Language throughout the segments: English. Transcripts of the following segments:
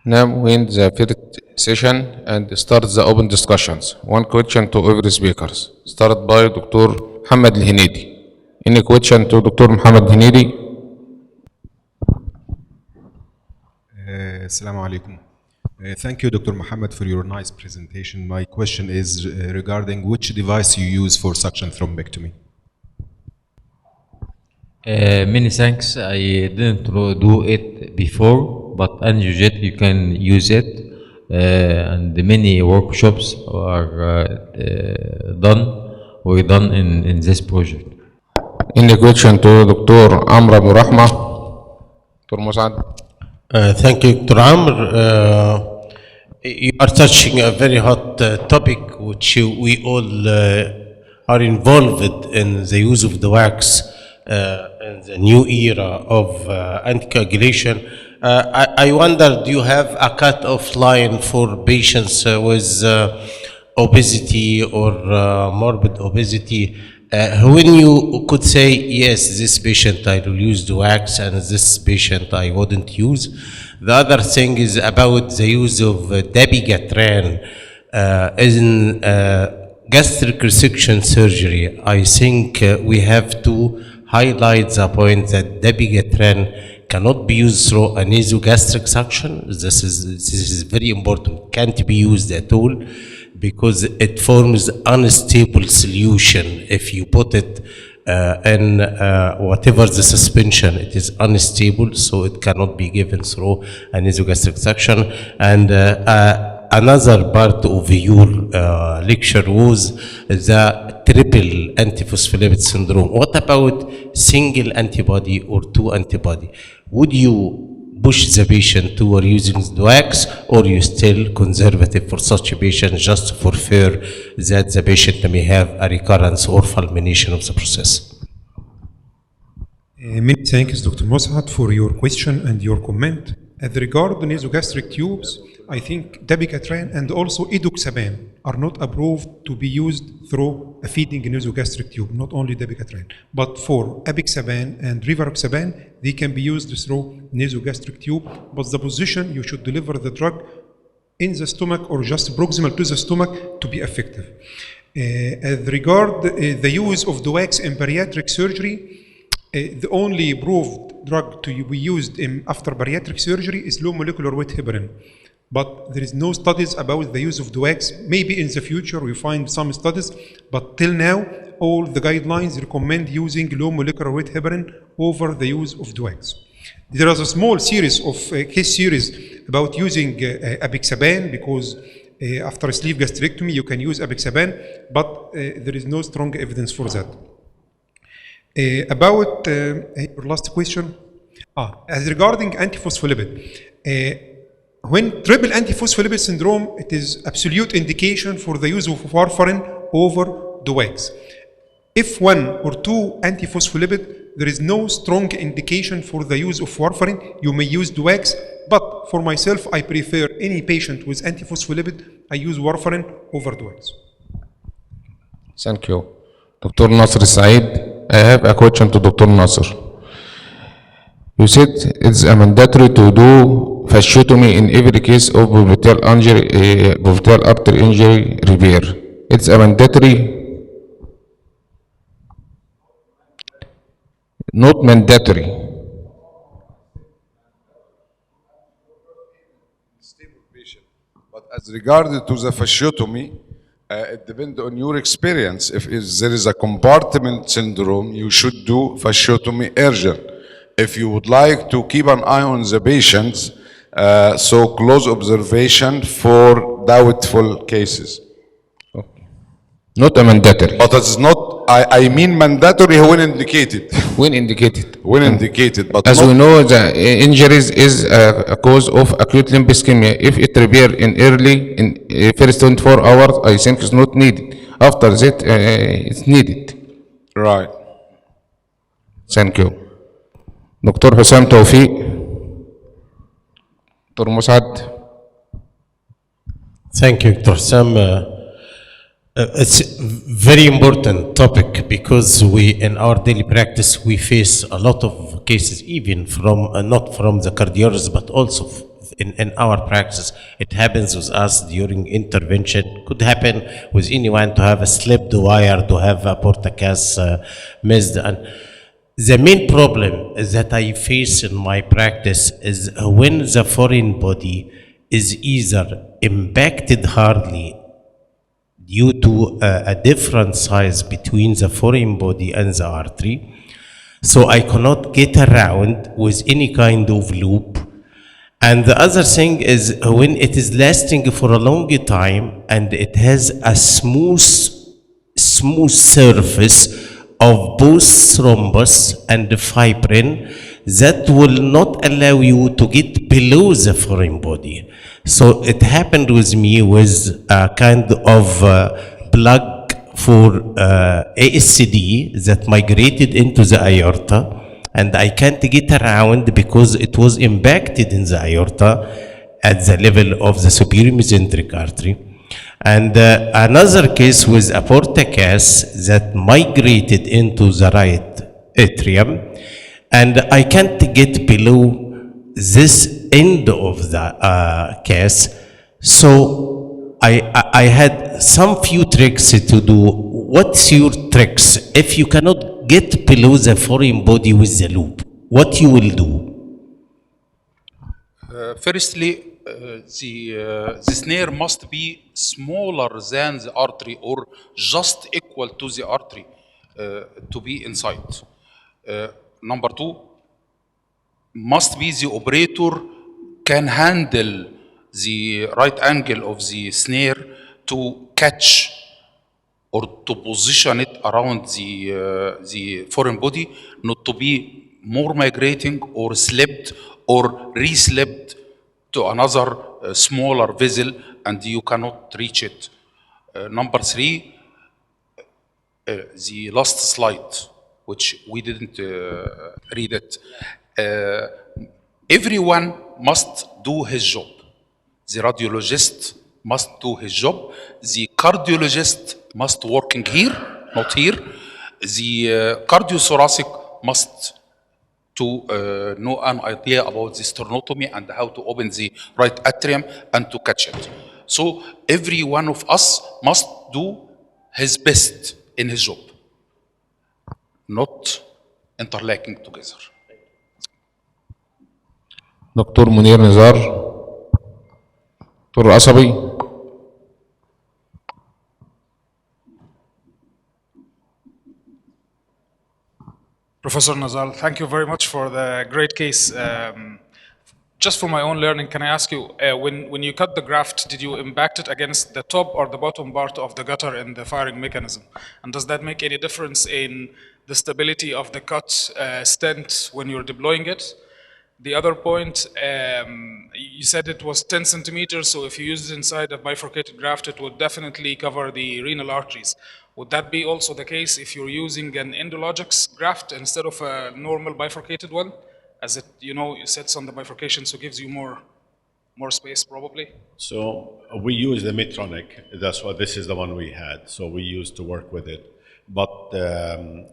Now we end the first session and start the open discussions. One question to every speaker. Start by Dr. Mohammed Al-Hinidi. Any question to Dr. Mohammed Al-Hinidi? Assalamu alaikum. Thank you, Dr. Mohammed, for your nice presentation. My question is regarding which device you use for suction thrombectomy. Many thanks. I didn't do it before, but Angiojet you can use it, and many workshops are done in this project. Any question to Dr. Amr Abu Rahma? Dr. Musad? Thank you, Dr. Amr. You are touching a very hot topic, which we all are involved in the use of the wax in the new era of anticoagulation. I wonder, do you have a cut-off line for patients with obesity or morbid obesity? When you could say, yes, this patient I will use the wax and this patient I wouldn't use. The other thing is about the use of dabigatran in gastric resection surgery. I think we have to highlight the point that dabigatran cannot be used through a nasogastric suction. This is very important. Can't be used at all, because it forms unstable solution. If you put it in whatever the suspension, it is unstable, so it cannot be given through a nasogastric suction. And another part of your lecture was the triple antiphospholipid syndrome. What about single antibody or two antibody? Would you push the patient toward using the wax, or you still conservative for such a patient just for fear that the patient may have a recurrence or fulmination of the process? Many thanks, Dr. Moshat, for your question and your comment. As regard the nasogastric tubes, I think dabigatran and also edoxaban are not approved to be used through a feeding nasogastric tube, not only dabigatran. But for apixaban and rivaroxaban, they can be used through nasogastric tube, but the position you should deliver the drug in the stomach or just proximal to the stomach to be effective. As regard the use of the wax in bariatric surgery, the only approved drug to be used after bariatric surgery is low molecular weight heparin. But there is no studies about the use of the wax. Maybe in the future we find some studies, but till now, all the guidelines recommend using low molecular weight heparin over the use of the wax. There is a small series of case series about using apixaban, because after sleeve gastrectomy you can use apixaban, but there is no strong evidence for that. About your last question, as regarding antiphospholipid, when triple antiphospholipid syndrome, it is absolute indication for the use of warfarin over the wax. If one or two antiphospholipid, there is no strong indication for the use of warfarin, you may use the wax, but for myself, I prefer any patient with antiphospholipid, I use warfarin over the wax. Thank you. Dr. Nasser Said, I have a question to Dr. Nasser. You said it's mandatory to do fasciotomy in every case of popliteal injury, popliteal artery injury repair. It's a mandatory, not mandatory. Stable patient. But as regarded to the fasciotomy, it depends on your experience. If there is a compartment syndrome, you should do fasciotomy urgent. If you would like to keep an eye on the patients, so close observation for doubtful cases. Okay. Not a mandatory. But it's not, I mean mandatory when indicated. When indicated. When indicated. But as we know, the injuries is a cause of acute limb ischemia. If it repair in early, in first 24 hours, I think it's not needed. After that, it's needed. Right. Thank you. Dr. Hussam Tawfiq. Dr. Musad. Thank you, Dr. Sam. It's a very important topic, because we, in our daily practice, we face a lot of cases, even from not from the cardiologists, but also in our practice. It happens with us during intervention. Could happen with anyone to have a slipped wire, to have a portacas missed. And the main problem that I face in my practice is when the foreign body is either impacted hardly due to a different size between the foreign body and the artery, so I cannot get around with any kind of loop. And the other thing is when it is lasting for a long time and it has a smooth surface of both thrombus and fibrin, that will not allow you to get below the foreign body. So it happened with me with a kind of plug for ASCD that migrated into the aorta, and I can't get around because it was impacted in the aorta at the level of the superior mesenteric artery. And another case with a portacas that migrated into the right atrium, and I can't get below this end of the case. So I had some few tricks to do. What's your tricks? If you cannot get below the foreign body with the loop, what you will do? Firstly, the snare must be smaller than the artery or just equal to the artery to be inside. Number two, must be the operator can handle the right angle of the snare to catch or to position it around the foreign body, not to be more migrating or slipped or re-slipped to another smaller vessel and you cannot reach it. Number three, the last slide, which we didn't read it. Everyone must do his job. The radiologist must do his job. The cardiologist must working here, not here. The cardiothoracic must to know an idea about the sternotomy and how to open the right atrium and to catch it. So every one of us must do his best in his job, not interlocking together. دكتور منير نزار، دكتور عصبي. Professor Nazal, thank you very much for the great case. Just for my own learning, can I ask you, when you cut the graft, did you impact it against the top or the bottom part of the gutter in the firing mechanism? And does that make any difference in the stability of the cut stent when you're deploying it? The other point, you said it was 10 centimeters, so if you use it inside a bifurcated graft, it would definitely cover the renal arteries. Would that be also the case if you're using an Endologix graft instead of a normal bifurcated one? As it, it sits on the bifurcation, so gives you more space probably? So we use the Medtronic. That's what this is the one we had. So we used to work with it. But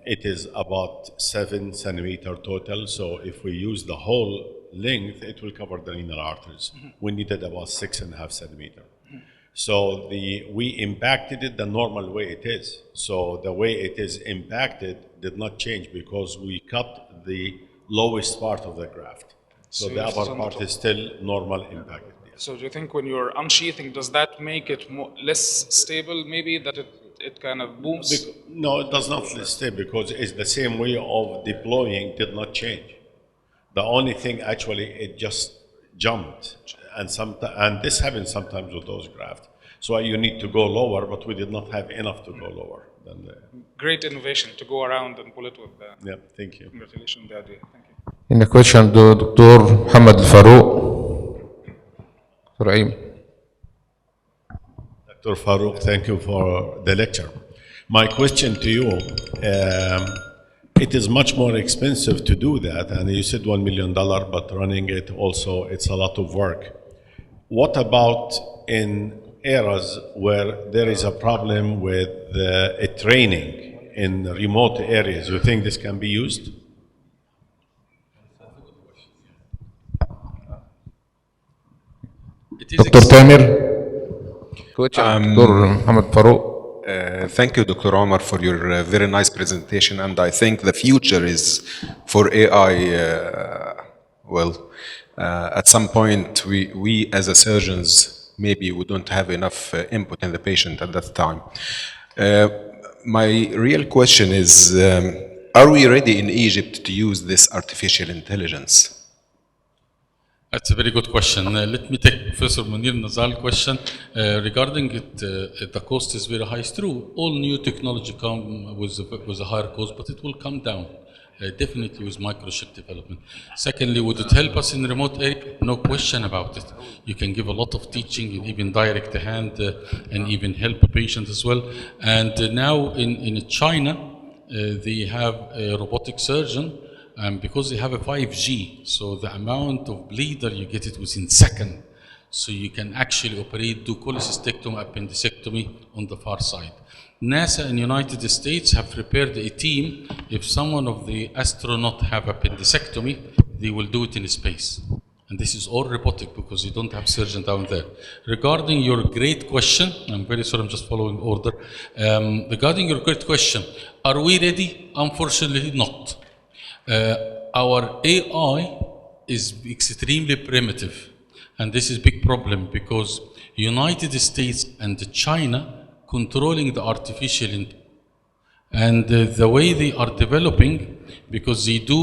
it is about 7 centimeter total. So if we use the whole length, it will cover the renal arteries. Mm-hmm. We needed about 6.5 centimeter. Mm-hmm. So we impacted it the normal way it is. So the way it is impacted did not change because we cut the lowest part of the graft. So the upper part is still normal impacted. Yes. So do you think when you're unsheathing, does that make it less stable maybe, that it kind of booms? No, it does not stay because it's the same way of deploying did not change. The only thing actually, it just jumped. And this happens sometimes with those grafts. So you need to go lower, but we did not have enough to go lower than the... Great innovation to go around and pull it with the... Yeah, thank you. Congratulations on the idea. Thank you. In the question to Dr. Muhammad Al-Farouk. Dr. Aim. Dr. Farouk, thank you for the lecture. My question to you, it is much more expensive to do that, and you said $1 million, but running it also, it's a lot of work. What about in areas where there is a problem with training in remote areas? Do you think this can be used? It is دكتور تامر. دكتور محمد فاروق. Thank you, Dr. Omar, for your very nice presentation. And I think the future is for AI. At some point, we as a surgeons, maybe we don't have enough input in the patient at that time. My real question is, are we ready in Egypt to use this artificial intelligence? That's a very good question. Let me take Professor Munir Nazal question. Regarding it, the cost is very high. It's true. All new technology come with a higher cost, but it will come down. Definitely with microchip development. Secondly, would it help us in remote area? No question about it. You can give a lot of teaching and even direct the hand and even help a patient as well. And now in China, they have a robotic surgeon. Because they have a 5G, so the amount of bleeder you get it within seconds. So you can actually operate, do cholecystectomy, appendectomy on the far side. NASA in United States have prepared a team. If someone of the astronaut have appendectomy, they will do it in space. And this is all robotic because you don't have surgeon down there. Regarding your great question, I'm very sorry, I'm just following order. Regarding your great question, are we ready? Unfortunately not. Our AI is extremely primitive, and this is a big problem because United States and China controlling the artificial intelligence. And the way they are developing, because they do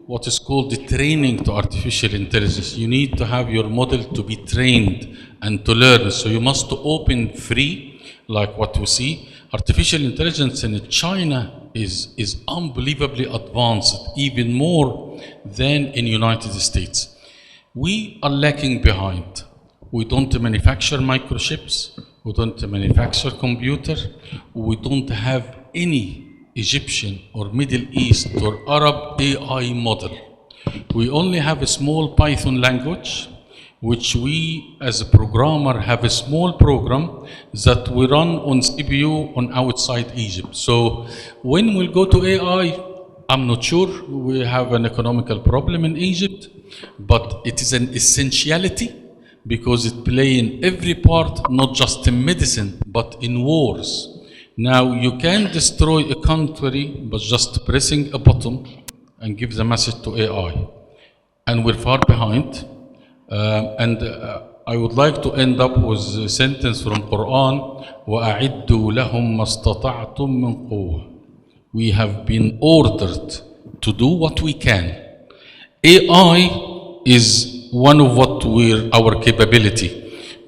what is called the training to artificial intelligence. You need to have your model to be trained and to learn. So you must open free, like what we see. Artificial intelligence in China is unbelievably advanced, even more than in United States. We are lacking behind. We don't manufacture microchips. We don't manufacture computer. We don't have any Egyptian or Middle East or Arab AI model. We only have a small Python language, which we as a programmer have a small program that we run on CPU on outside Egypt. So when we'll go to AI, I'm not sure. We have an economical problem in Egypt, but it is an essentiality because it plays in every part, not just in medicine, but in wars. Now you can destroy a country by just pressing a button and give the message to AI. And we're far behind. I would like to end up with a sentence from Quran, وَأَعِدُّوا لَهُمْ مَا اسْتَطَعْتُم مِّن قُوَّةٍ. We have been ordered to do what we can. AI is one of our capability,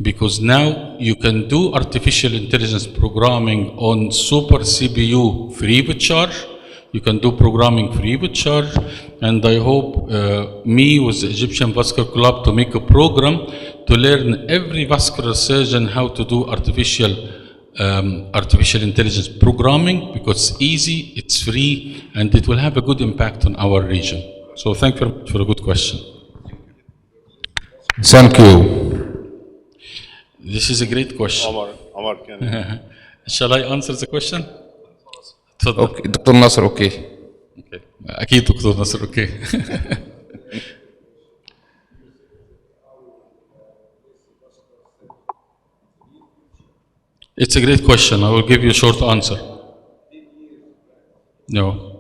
because now you can do artificial intelligence programming on super CPU free of charge. You can do programming free of charge, and I hope me with the Egyptian Vascular Club to make a program to learn every vascular surgeon how to do artificial intelligence programming, because it's easy, it's free, and it will have a good impact on our region. So thank you for a good question. Thank you. This is a great question. Omar, can Shall I answer the question? اوكي دكتور ناصر. اوكي اكيد دكتور ناصر. اوكي. It's a great question. I will give you a short answer. No.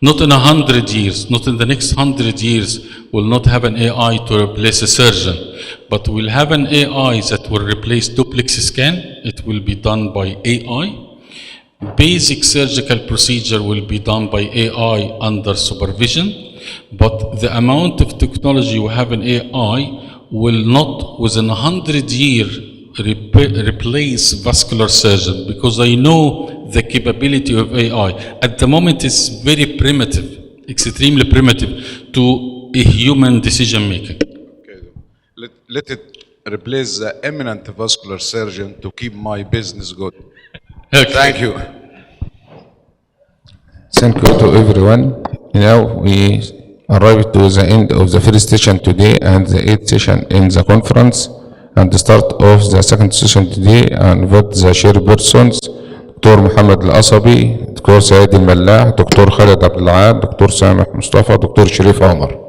Not in 100 years, not in the next 100 years, we'll not have an AI to replace a surgeon, but we'll have an AI that will replace duplex scan. It will be done by AI. Basic surgical procedure will be done by AI under supervision, but the amount of technology we have in AI will not within 100 years replace vascular surgeon, because I know the capability of AI. At the moment it's very primitive, extremely primitive to a human decision making. Okay. Let it replace the eminent vascular surgeon to keep my business good. Okay. Thank you. Thank you to everyone. Now we arrived to the end of the first session today and the 8th session in the conference, and the start of the second session today, and with the chairpersons, دكتور محمد القصبي، دكتور سعيد الملاح، دكتور خالد عبد العال، دكتور سامح مصطفى، دكتور شريف عمر.